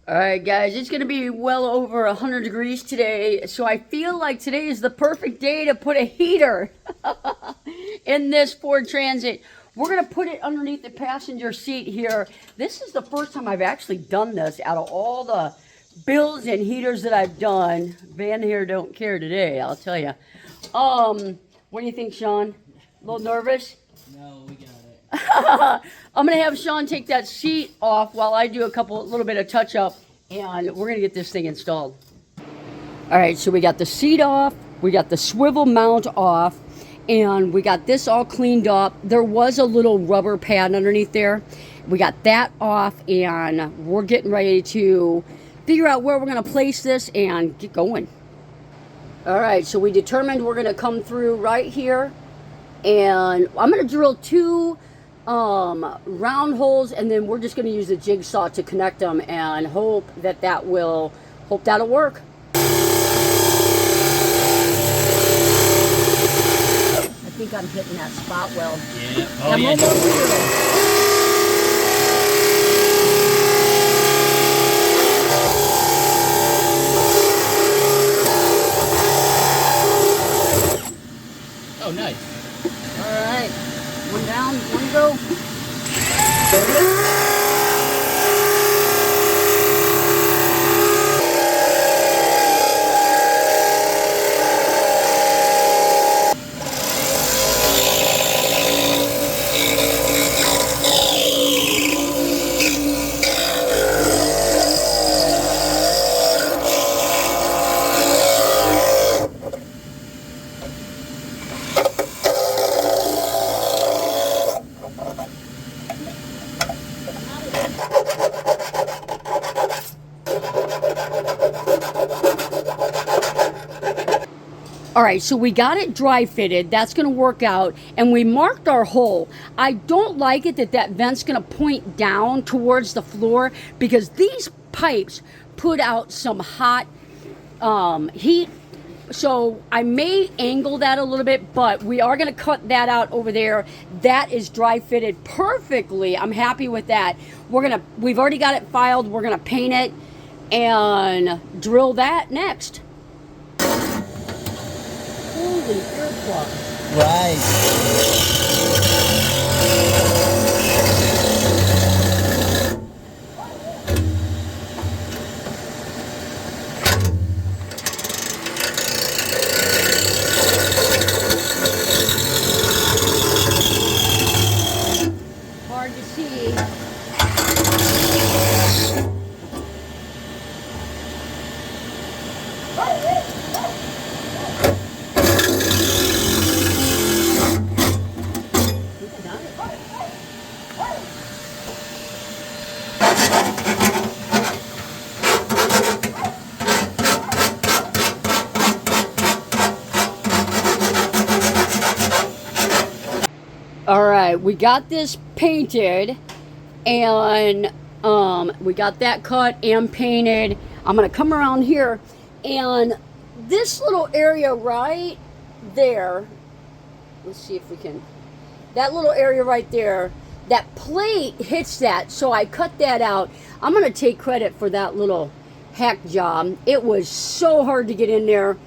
All right, guys, it's going to be well over 100 degrees today, so I feel like today is the perfect day to put a heater in this Ford Transit. We're going to put it underneath the passenger seat here. This is the first time I've actually done this out of all the builds and heaters that I've done. Van here don't care today, I'll tell you. What do you think, Sean? A little nervous? No, we got it. I'm going to have Sean take that seat off while I do little bit of touch up, and we're going to get this thing installed. All right, so we got the seat off, we got the swivel mount off, and we got this all cleaned up. There was a little rubber pad underneath there. We got that off, and we're getting ready to figure out where we're going to place this and get going. All right, so we determined we're going to come through right here, and I'm going to drill two round holes, and then we're just going to use the jigsaw to connect them and hope that'll work. I think I'm hitting that spot well. Yeah. Oh, yeah. Oh, nice. All right, one down, one go. All right, so we got it dry fitted. That's going to work out. And we marked our hole. I don't like it that vent's going to point down towards the floor, because these pipes put out some hot heat. So I may angle that a little bit, but we are going to cut that out over there. That is dry fitted perfectly. I'm happy with that. We've already got it filed. We're going to paint it and drill that next. Holy ear plugs. Right. Hard to see. All right, we got this painted, and we got that cut and painted. I'm gonna come around here, and this little area right there, let's see if we can, that little area right there, that plate hits that, so I cut that out. I'm gonna take credit for that little hack job. It was so hard to get in there,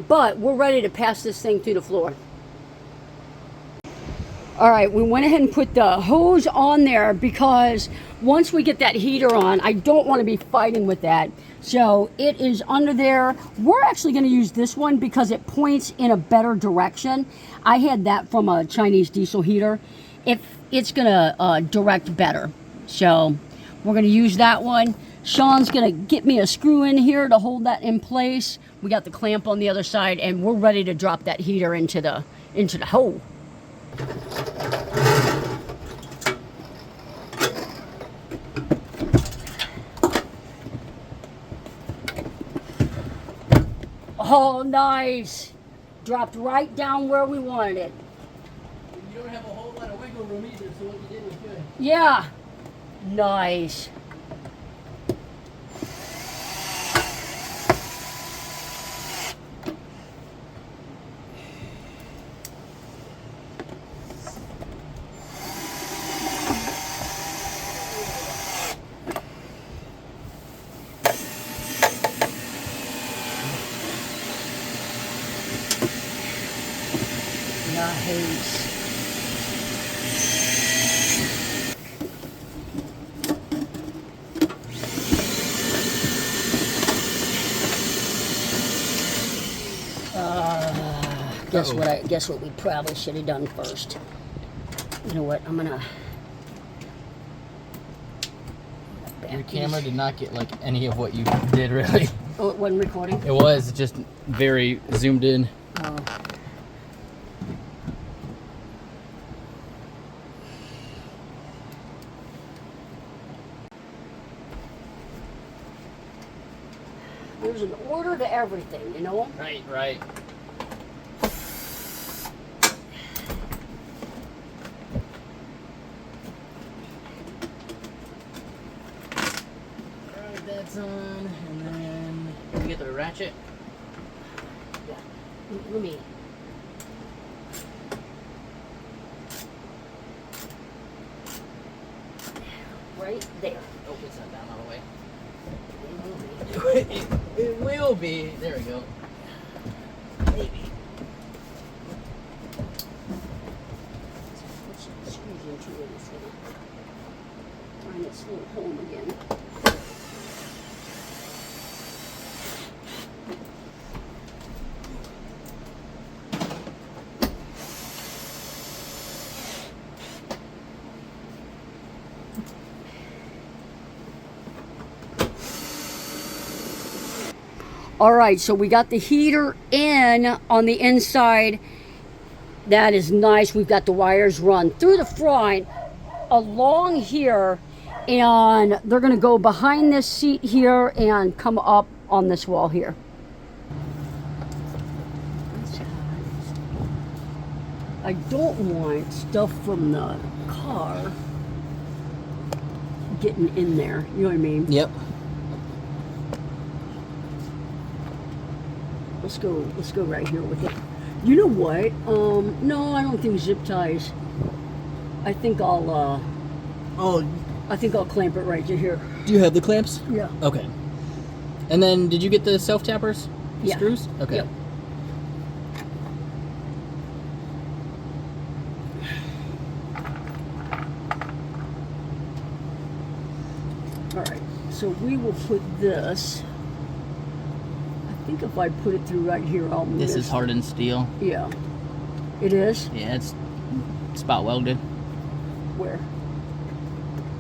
but we're ready to pass this thing through the floor. All right, we went ahead and put the hose on there, because once we get that heater on, I don't want to be fighting with that. So it is under there. We're actually going to use this one because it points in a better direction. I had that from a Chinese diesel heater. It's going to direct better. So we're going to use that one. Sean's going to get me a screw in here to hold that in place. We got the clamp on the other side, and we're ready to drop that heater into the hole. Oh, nice. Dropped right down where we wanted it. You don't have a whole lot of wiggle room either, so what you did was good. Yeah. Nice. hose. Guess what we probably should have done first. You know what? I'm gonna. Your camera did not get like any of what you did, really. Oh, it wasn't recording? It was just very zoomed in. Oh. There's an order to everything, you know? Right, right. Alright, that's on, and then we get the ratchet. Yeah. Let me. Right there. Oh, it's not down all the way. It will be. There we go. Maybe. Squeeze into it instead of find its little home again. All right, so we got the heater in on the inside. That is nice. We've got the wires run through the front, along here, and they're gonna go behind this seat here and come up on this wall here. I don't want stuff from the car getting in there, you know what I mean? Yep. Let's go right here with it. You know what? No, I don't think zip ties. I think I'll clamp it right to here. Do you have the clamps? Yeah. Okay. And then, did you get the self tappers? Yeah. Screws? Okay. Yep. All right. So we will put this. I think if I put it through right here, I'll miss. This is hardened steel. Yeah. It is? Yeah, it's spot welded. Where?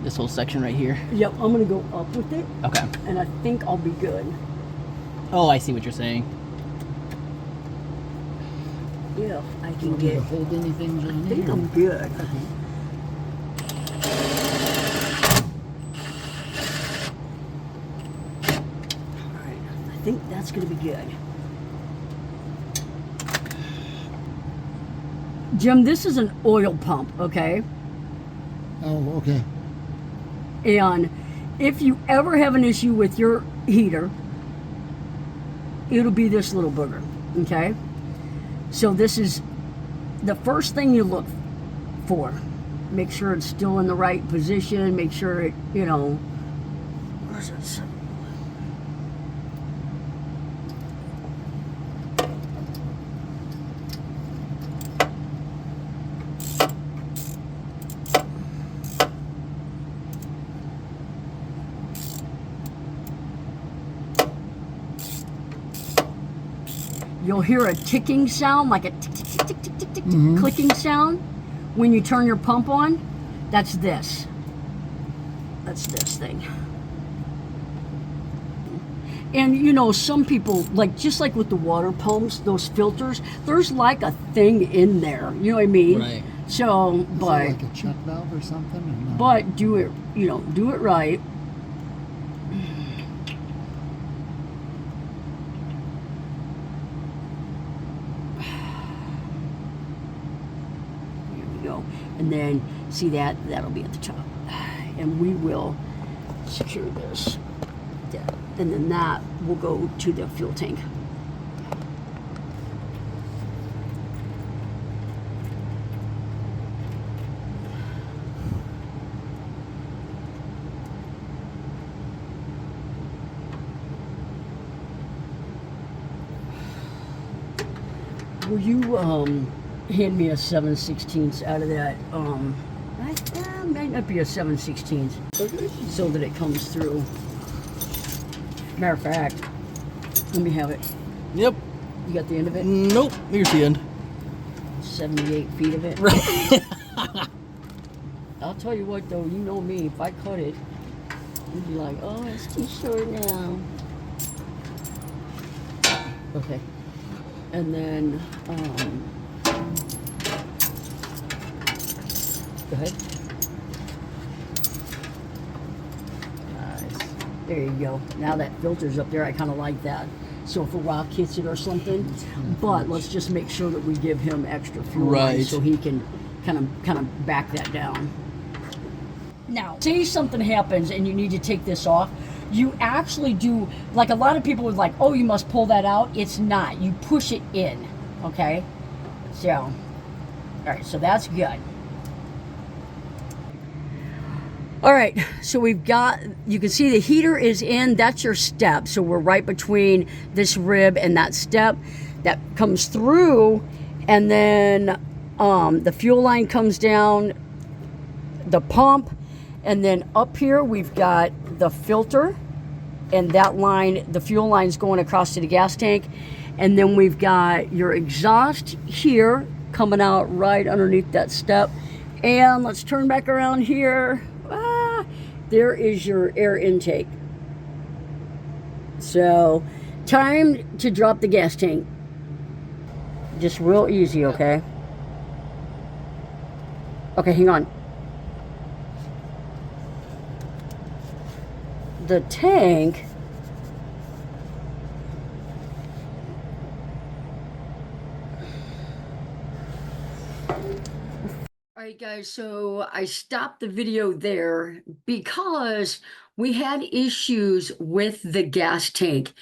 This whole section right here. Yep, I'm gonna go up with it, Okay. and I think I'll be good. Oh, I see what you're saying. Yeah, I can Need to get. hold anything, Jonnie? I think I'm good. Alright, I think that's gonna be good. Jim, this is an oil pump, okay? Oh, okay. And if you ever have an issue with your heater, it'll be this little booger, okay? So this is the first thing you look for. Make sure it's still in the right position, make sure it, you know, where's it? You'll hear a ticking sound, like a tick, tick, tick, tick, tick, tick, tick, Mhm. clicking sound when you turn your pump on. That's this. That's this thing. And you know, some people, like, just like with the water pumps, those filters, there's like a thing in there. You know what I mean? Right. So, Is but, that like a check valve or something? Or no? but do it, you know, do it right. Here we go. And then, see that? That'll be at the top. And we will secure this. And then that will go to the fuel tank. Will you hand me a 7/16 out of that. Might not be a 7/16 so that it comes through. Matter of fact, let me have it. Yep. You got the end of it? Nope. Here's the end. 78 feet of it. Right. I'll tell you what though, you know me, if I cut it, you'd be like, oh, it's too short now. Okay. And then, go ahead. Nice. There you go. Now that filter's up there, I kind of like that. So if a rock hits it or something, but let's just make sure that we give him extra fuel line so he can kind of back that down. Now, say something happens and you need to take this off, you actually do, like a lot of people would like, oh, you must pull that out. It's not. You push it in, okay? So, all right, so that's good. All right, so we've got, you can see the heater is in, that's your step. So we're right between this rib and that step that comes through, and then the fuel line comes down, the pump, and then up here we've got the filter, and that line, the fuel line's going across to the gas tank, and then we've got your exhaust here coming out right underneath that step. And let's turn back around here. There is your air intake. So, time to drop the gas tank. Just real easy, okay? Okay, hang on. The tank All right, guys, so I stopped the video there because we had issues with the gas tank.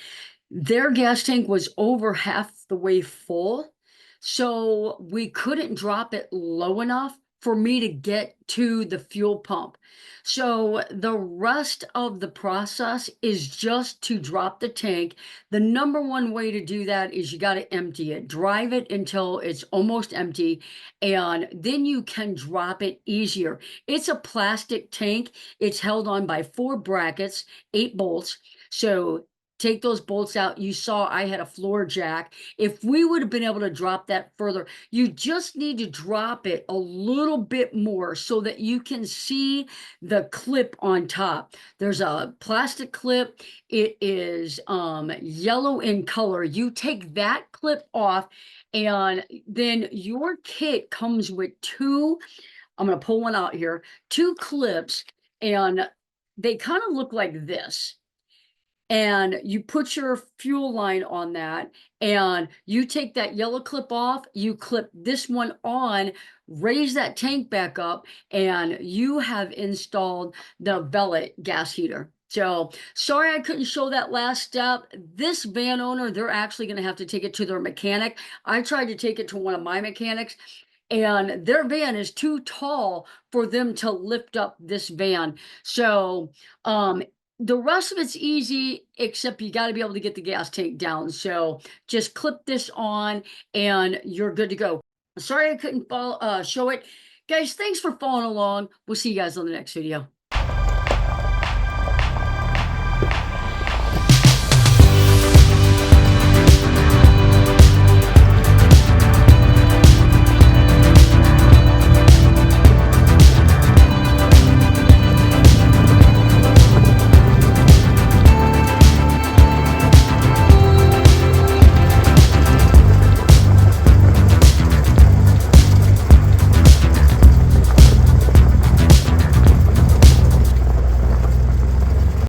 Their gas tank was over half the way full, so we couldn't drop it low enough for me to get to the fuel pump. So the rest of the process is just to drop the tank. The number one way to do that is you got to empty it. Drive it until it's almost empty, and then you can drop it easier. It's a plastic tank. It's held on by 4 brackets, 8 bolts. So take those bolts out. You saw I had a floor jack. If we would have been able to drop that further, you just need to drop it a little bit more so that you can see the clip on top. There's a plastic clip. It is yellow in color. You take that clip off, and then your kit comes with 2, I'm going to pull one out here, 2 clips, and they kind of look like this. And you put your fuel line on that, and you take that yellow clip off, you clip this one on, raise that tank back up, and you have installed the Velit gas heater. So sorry I couldn't show that last step. This van owner, they're actually going to have to take it to their mechanic. I tried to take it to one of my mechanics, and their van is too tall for them to lift up this van. So the rest of it's easy, except you got to be able to get the gas tank down. So just clip this on and you're good to go. Sorry I couldn't show it. Guys, thanks for following along. We'll see you guys on the next video.